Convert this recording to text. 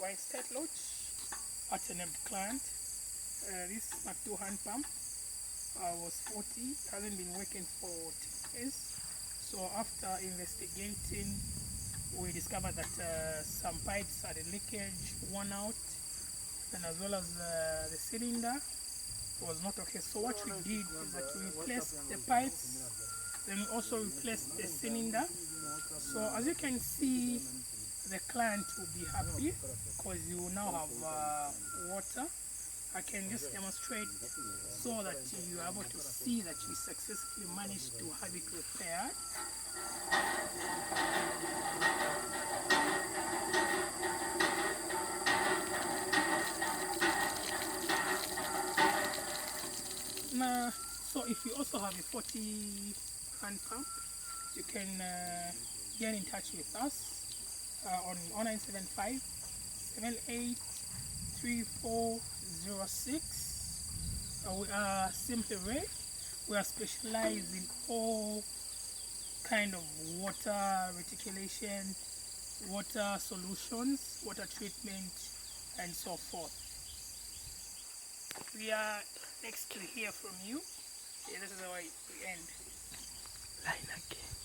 Wine State Lodge at a named client. This mackII hand pump was 40, hasn't been working for 10 years. So after investigating, we discovered that some pipes had a leakage, worn out, and as well as the cylinder was not okay. So what we did is that we replaced the pipes, then we also replaced the cylinder. So as you can see, the client will be happy because you now have water. I can just demonstrate so that you are able to see that we successfully managed to have it repaired. Now, so if you also have a 40 hand pump, you can get in touch with us on 0975 783406. We are Simply Ray. We are specialized in all kind of water reticulation, water solutions, matter treatment, and so forth. We are next to hear from you. Yeah, this is how we end. Line again.